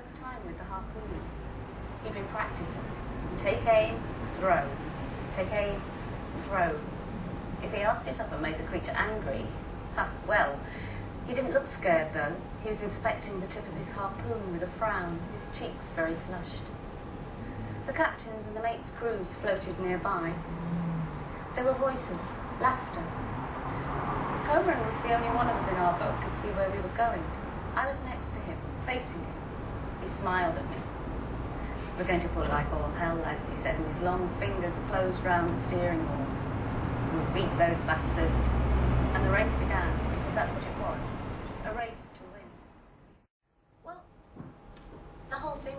first time with the harpoon. He'd been practicing. Take aim, throw. Take aim, throw. If he asked it up and made the creature angry, well, he didn't look scared though. He was inspecting the tip of his harpoon with a frown, his cheeks very flushed. The captains and the mates' crews floated nearby. There were voices, laughter. Comer was the only one of us in our boat could see where we were going. I was next to him, facing him. He smiled at me. We're going to pull like all hell, lads, he said, and his long fingers closed round the steering oar. We'll beat those bastards. And the race began, because that's what it was, a race to win. Well, the whole thing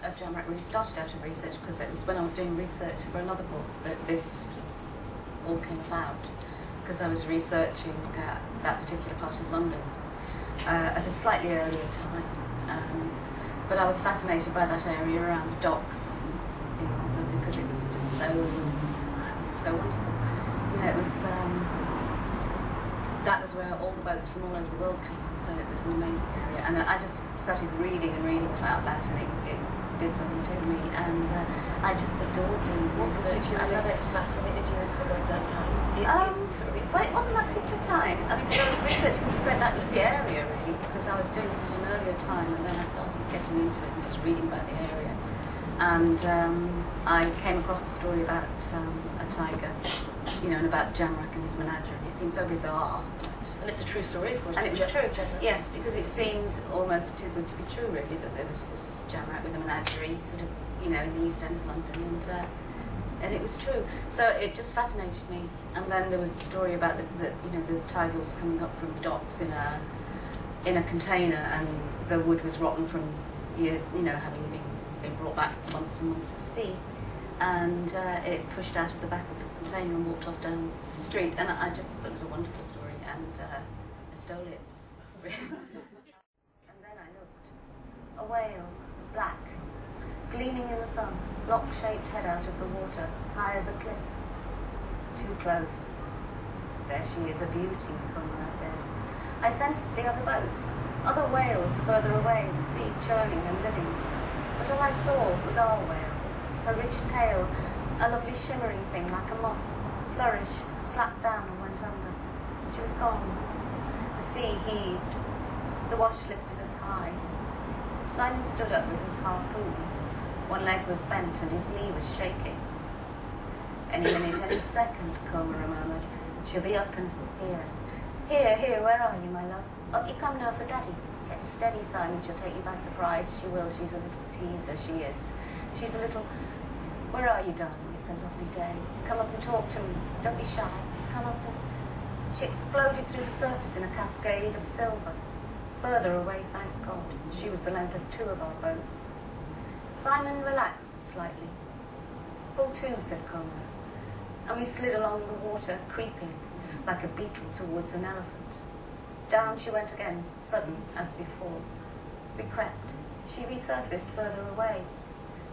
of Jamrach really started out of research, because it was when I was doing research for another book that this all came about, because I was researching that particular part of London at a slightly earlier time. But I was fascinated by that area around the docks in London because it was just so wonderful. You know, it was, that was where all the boats from all over the world came in, so it was an amazing area. And I just started reading about that, and it did something to me, and I just adored doing research. I love it. Fascinated you at that time? Well, it wasn't that particular time. I mean, because I was researching, so that was the area really, because I was doing it at an earlier time, and then I started getting into it and just reading about the area. And I came across the story about a tiger, you know, and about Jamrach and his menagerie. It seemed so bizarre. And it's a true story, of course. And it was true, yes, because it seemed almost too good to be true, really, that there was this Jamrach with a menagerie, sort of, you know, in the East End of London, and it was true. So it just fascinated me. And then there was the story about the tiger was coming up from the docks in a container, and the wood was rotten from years, you know, having been brought back for months and months at sea, and it pushed out of the back of the container and walked off down the street. And I just thought it was a wonderful story, and I stole it. And then I looked. A whale, black, gleaming in the sun, block-shaped head out of the water, high as a cliff. Too close. There she is, a beauty, Comer said. I sensed the other boats, other whales further away, the sea churning and living. But all I saw was our whale, her rich tail, a lovely shimmering thing like a moth, flourished, slapped down and went under. She was gone. The sea heaved. The wash lifted us high. Simon stood up with his harpoon. One leg was bent and his knee was shaking. Any minute, any second, Comer murmured. She'll be up and here. Here, where are you, my love? Up you come now for Daddy. Get steady, Simon, she'll take you by surprise. She will, she's a little teaser, she is. She's a little... Where are you, darling? It's a lovely day. Come up and talk to me. Don't be shy. Come up and... She exploded through the surface in a cascade of silver. Further away, thank God. She was the length of two of our boats. Simon relaxed slightly. Pull to, said Comer. And we slid along the water, creeping, like a beetle towards an elephant. Down she went again, sudden as before. We crept. She resurfaced further away.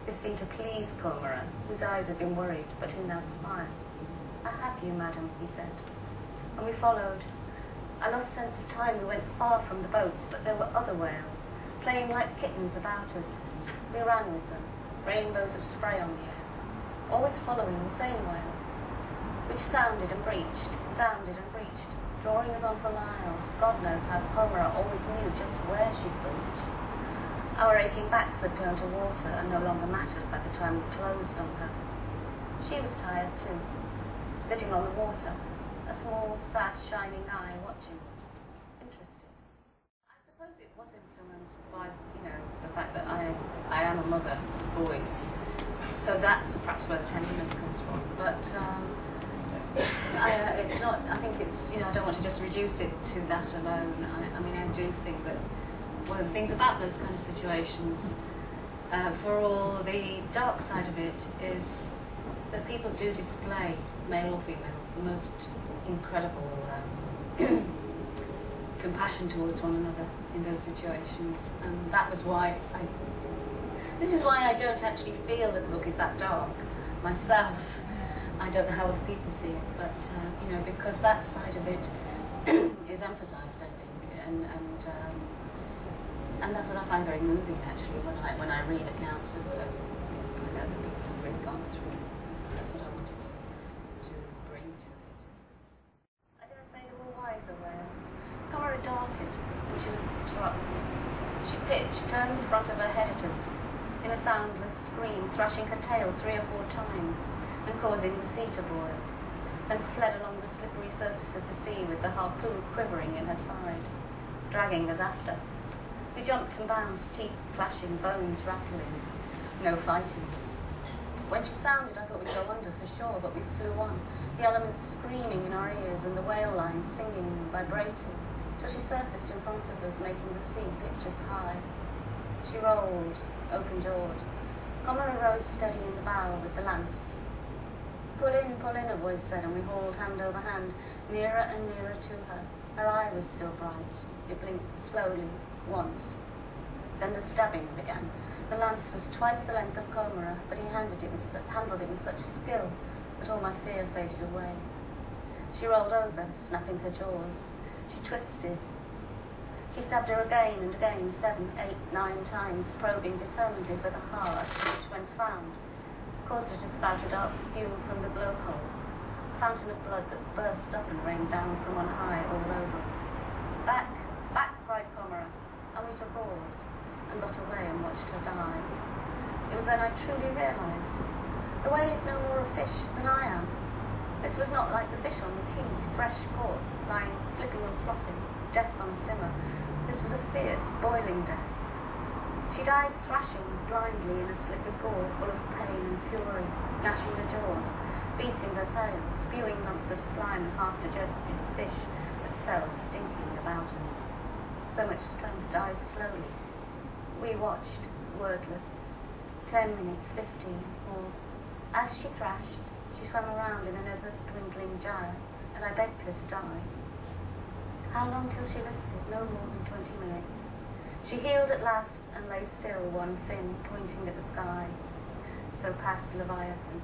This seemed to please Comer, whose eyes had been worried, but who now smiled. I have you, madam, he said. And we followed. I lost sense of time. We went far from the boats, but there were other whales, playing like kittens about us. We ran with them, rainbows of spray on the air, always following the same whale, which sounded and breached, drawing us on for miles. God knows how Comer always knew just where she'd breach. Our aching backs had turned to water and no longer mattered by the time we closed on her. She was tired too, sitting on the water, a small, sad, shining eye watching us, interested. I suppose it was influenced by, you know, the fact that I am a mother of boys. So that's perhaps where the tenderness comes from. But it's not, I think it's, you know, I don't want to just reduce it to that alone. I mean, I do think that one of the things about those kind of situations, for all the dark side of it, is that people do display, male or female, the most incredible compassion towards one another in those situations. And that was why this is why I don't actually feel that the book is that dark myself. I don't know how other people see it, but you know, because that side of it is emphasised, I think, and And that's what I find very moving, actually, when I read accounts of things like that people have really gone through. That's what I wanted to bring to it. I dare say there were wiser whales. Comora darted, and she was struck. She pitched, turned the front of her head at us, in a soundless scream, thrashing her tail 3 or 4 times, and causing the sea to boil, then fled along the slippery surface of the sea with the harpoon quivering in her side, dragging us after. We jumped and bounced, teeth clashing, bones rattling. No fighting. When she sounded, I thought we'd go under for sure, but we flew on, the elements screaming in our ears and the whale lines singing and vibrating, till she surfaced in front of us, making the sea pitch us high. She rolled, open-jawed. Comora rose steady in the bow with the lance. Pull in, a voice said, and we hauled hand over hand, nearer and nearer to her. Her eye was still bright. It blinked slowly, once. Then the stabbing began. The lance was twice the length of Comora, but he handled it with such skill that all my fear faded away. She rolled over, snapping her jaws. She twisted. He stabbed her again and again, 7, 8, 9 times, probing determinedly for the heart, which, when found, caused her to spout a dark spume from the blowhole, a fountain of blood that burst up and rained down from on high all over us. Back, back, cried Comora, and we took oars and got away and watched her die. It was then I truly realised the whale is no more a fish than I am. This was not like the fish on the quay, fresh caught, lying flipping and flopping, death on a simmer. This was a fierce, boiling death. She died thrashing blindly in a slick of gore, full of pain and fury, gnashing her jaws, beating her tail, spewing lumps of slime and half-digested fish that fell stinking about us. So much strength dies slowly. We watched, wordless. 10 minutes, 15, more. As she thrashed, she swam around in an ever-dwindling gyre, and I begged her to die. How long till she listed? No more than 20 minutes. She healed at last and lay still, one fin pointing at the sky. So passed Leviathan.